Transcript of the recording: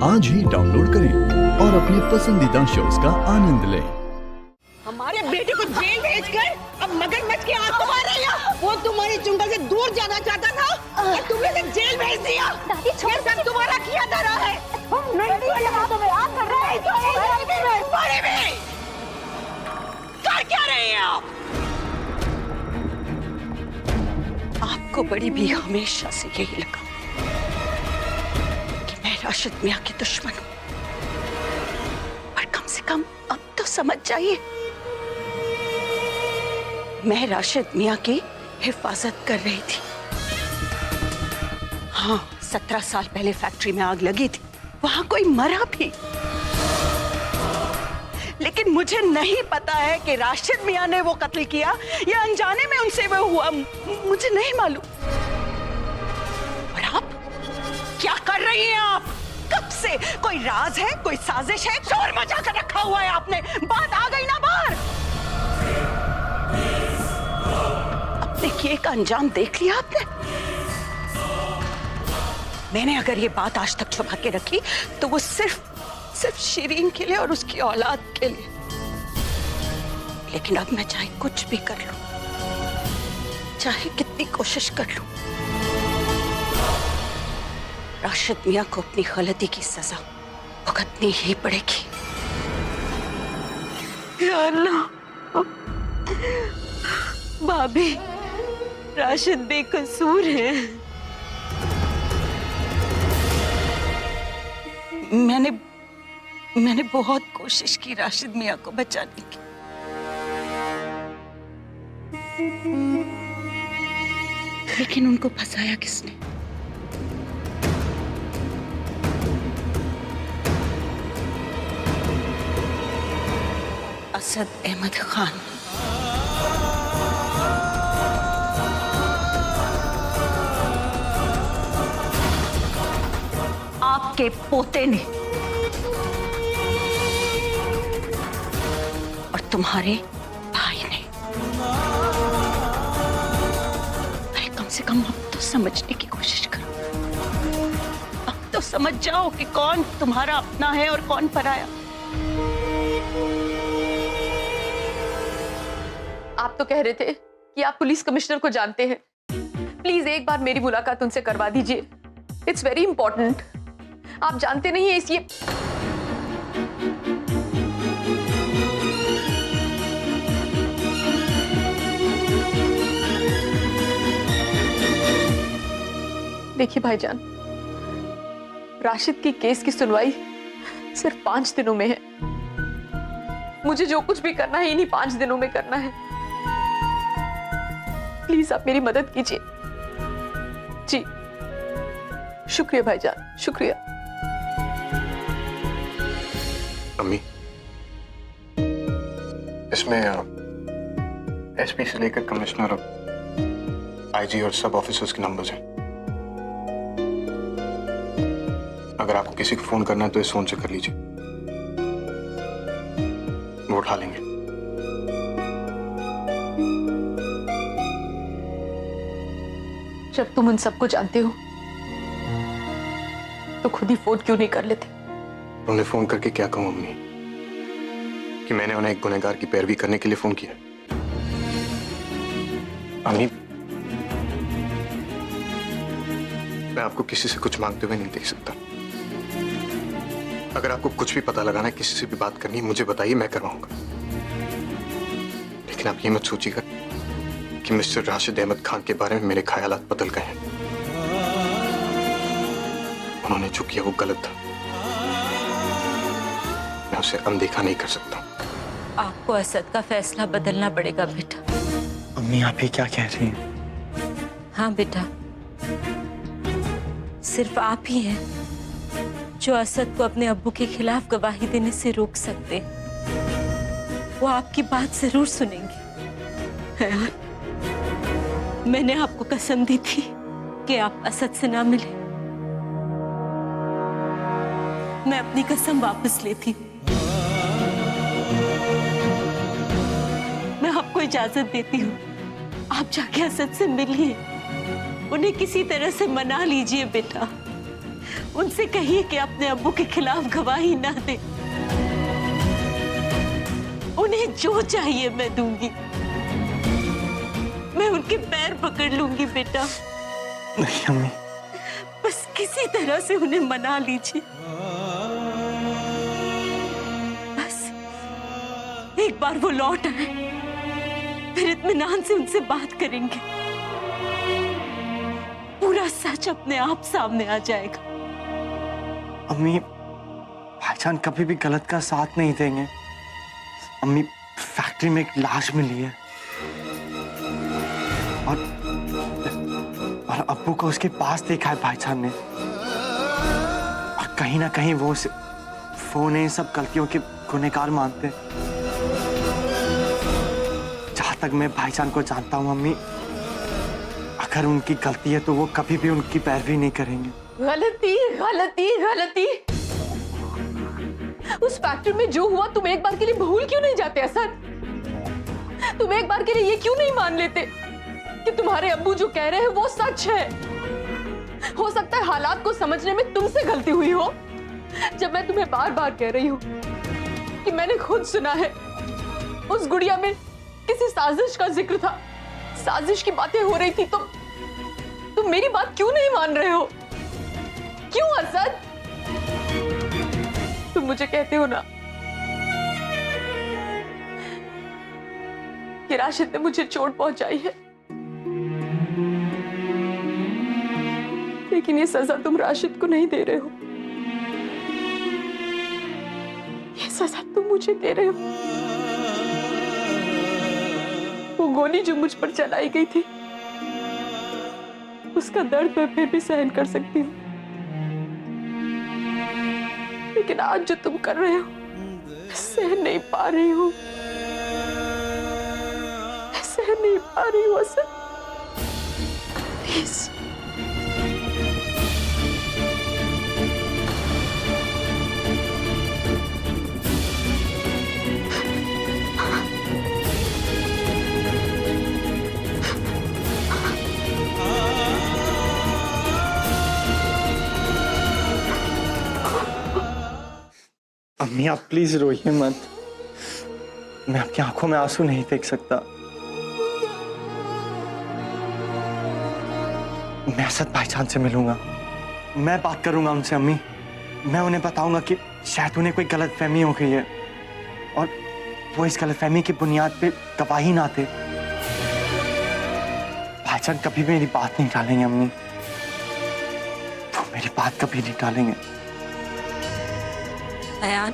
आज ही डाउनलोड करें और अपने पसंदीदा शोज का आनंद लें। हमारे बेटे को जेल भेजकर अब मगरमच्छ की आंख मार रही हो। वो तुम्हारी चुंगल से दूर जाना चाहता था और तुमने उसे जेल भेज दिया। दादी ये सब तुम्हारा किया धरा है। आप कर रहे हैं पानी में कर क्या रहे हैं आप? आपको बड़ी भी हमेशा से यही लगा कि मैं राशिद मियां की दुश्मन हूं, पर कम से कम अब तो समझ जाइए मैं राशिद मियां की हिफाजत कर रही थी। हाँ, 17 साल पहले फैक्ट्री में आग लगी थी, वहां कोई मरा भी, लेकिन मुझे नहीं पता है कि राशिद मियां ने वो कत्ल किया या अनजाने में उनसे वो हुआ, मुझे नहीं मालूम। और आप क्या कर रही हैं? आप कब से? कोई राज है, कोई साजिश है? शोर मचा कर रखा हुआ है आपने। बात आ गई ना बाहर। अपने किए का अंजाम देख लिया आपने। मैंने अगर ये बात आज तक छुपा के रखी तो वो सिर्फ शिरीन के लिए और उसकी औलाद के लिए। लेकिन अब मैं चाहे कुछ भी कर लूं, चाहे कितनी कोशिश कर लूं, राशिद मियां को अपनी गलती की सजा भुगतनी ही पड़ेगी। या अल्लाह, भाभी, राशिद बेकसूर है। मैंने बहुत कोशिश की राशिद मियां को बचाने की, लेकिन उनको फंसाया किसने? असद अहमद खान। आपके पोते ने और तुम्हारे भाई ने। अरे कम से कम अब तो समझने की कोशिश करो। अब तो समझ जाओ कि कौन तुम्हारा अपना है और कौन पराया। आप तो कह रहे थे कि आप पुलिस कमिश्नर को जानते हैं। प्लीज एक बार मेरी मुलाकात उनसे करवा दीजिए। It's very important. आप जानते नहीं है इसलिए। देखिए भाईजान, राशिद की केस की सुनवाई सिर्फ 5 दिनों में है। मुझे जो कुछ भी करना है इन्हीं 5 दिनों में करना है। प्लीज आप मेरी मदद कीजिए। जी शुक्रिया भाईजान, शुक्रिया। अम्मी, इसमें एसपी से लेकर कमिश्नर, आईजी और सब ऑफिसर्स के नंबर्स हैं। अगर आपको किसी को फोन करना है तो इस फोन से कर लीजिए, वो उठा लेंगे। जब तुम उन सबको जानते हो तो खुद ही फोन क्यों नहीं कर लेते? उन्हें फोन करके क्या कहूं अम्मी कि मैंने उन्हें एक गुनहगार की पैरवी करने के लिए फोन किया? अम्मी, मैं आपको किसी से कुछ मांगते हुए नहीं देख सकता। अगर आपको कुछ भी पता लगाना है, किसी से भी बात करनी है, मुझे बताइए, मैं करवाऊंगा। लेकिन आप ये मत सोचिएगा कि मिस्टर राशिद अहमद खान के बारे में मेरे ख्यालात बदल गए हैं। उन्होंने जो किया वो गलत था। मैं उसे अनदेखा नहीं कर सकता। आपको असद का फैसला बदलना पड़ेगा बेटा। अम्मी, आप ये क्या कह रही हैं? हाँ बेटा, सिर्फ आप ही हैं जो असद को अपने अब्बू के खिलाफ गवाही देने से रोक सकते। वो आपकी बात जरूर सुनेंगे। है, मैंने आपको कसम दी थी कि आप असद से ना मिले। मैं अपनी कसम वापस लेती हूँ। मैं आपको इजाजत देती हूँ, आप जाके असद से मिलिए, उन्हें किसी तरह से मना लीजिए बेटा। उनसे कहिए कि अपने अब्बू के खिलाफ गवाही ना दे। उन्हें जो चाहिए मैं दूंगी। मैं उनके पैर पकड़ लूंगी बेटा। नहीं अम्मी। बस किसी तरह से उन्हें मना लीजिए। बस एक बार वो लौट आए, फिर इत्मीनान से उनसे बात करेंगे। पूरा सच अपने आप सामने आ जाएगा। अम्मी, भाईजान कभी भी गलत का साथ नहीं देंगे। अम्मी, फैक्ट्री में एक लाश मिली है और अब्बू को उसके पास देखा है भाईजान ने। और कहीं ना कहीं वो इन सब गलतियों के गुनहगार मानते। जहां तक मैं भाईजान को जानता हूं अम्मी, अगर उनकी गलती है तो वो कभी भी उनकी पैरवी नहीं करेंगे। गलती गलती गलती। उस फैक्ट्री में जो हुआ तुम एक बार के लिए भूल क्यों नहीं जाते असद? तुम एक बार के लिए ये क्यों नहीं मान लेते कि तुम्हारे अब्बू जो कह रहे हैं वो सच है? हो सकता है हालात को समझने में तुमसे गलती हुई हो। जब मैं तुम्हें बार बार कह रही हूं कि मैंने खुद सुना है उस गुड़िया में किसी साजिश का जिक्र था, साजिश की बातें हो रही थी, तो तुम मेरी बात क्यों नहीं मान रहे हो? क्यों असद? तुम मुझे कहते हो ना कि राशिद ने मुझे चोट पहुंचाई है, लेकिन ये सजा तुम राशिद को नहीं दे रहे हो। ये सजा तुम मुझे दे रहे हो। वो गोली जो मुझ पर चलाई गई थी, उसका दर्द मैं फिर भी सहन कर सकती हूँ, लेकिन आज जो तुम कर रहे हो मैं सहन नहीं पा रही हूँ। मैं सहन नहीं पा रही हूँ असद। प्लीज अम्मी, आप प्लीज रोइए मत। मैं आपकी आंखों में आंसू नहीं देख सकता। मैं असद भाईजान से मिलूंगा, मैं बात करूंगा उनसे अम्मी। मैं उन्हें बताऊंगा कि शायद उन्हें कोई गलतफहमी हो गई है और वो इस गलतफहमी की बुनियाद पे गवाही ना दे। भाईजान कभी भी मेरी बात नहीं टालेंगे अम्मी, वो मेरी बात कभी नहीं टालेंगे। अयान,